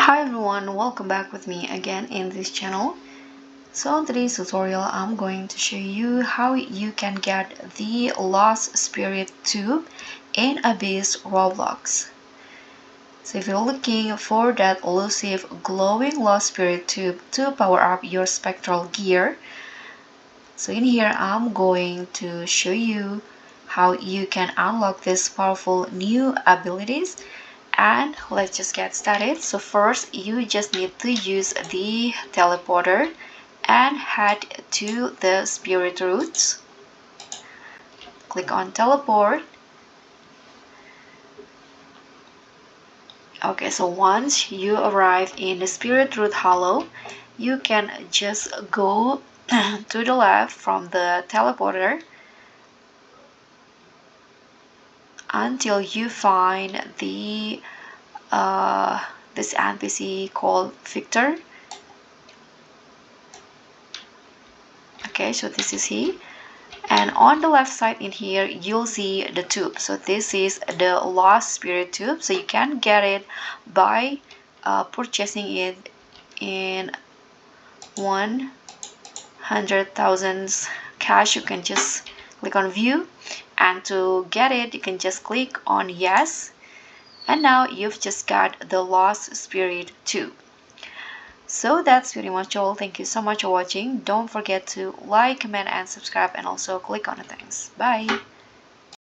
Hi everyone, welcome back with me again in this channel. So in today's tutorial, I'm going to show you how you can get the Lost Spirit Tube in Abyss Roblox. So if you're looking for that elusive glowing Lost Spirit Tube to power up your spectral gear, so in here I'm going to show you how you can unlock these powerful new abilities. And let's just get started. So first you just need to use the teleporter and head to the spirit roots. Click on teleport. Okay, so once you arrive in the spirit root hollow, you can just go to the left from the teleporter until you find the this NPC called Victor. Okay, so this is he, and on the left side in here you'll see the tube. So this is the Lost Spirit Tube, so you can get it by purchasing it in 100,000 cash. You can just click on view, and to get it you can just click on yes, and now you've just got the Lost Spirit Tube. So that's pretty much all. Thank you so much for watching. Don't forget to like, comment, and subscribe, and also click on the things. Bye.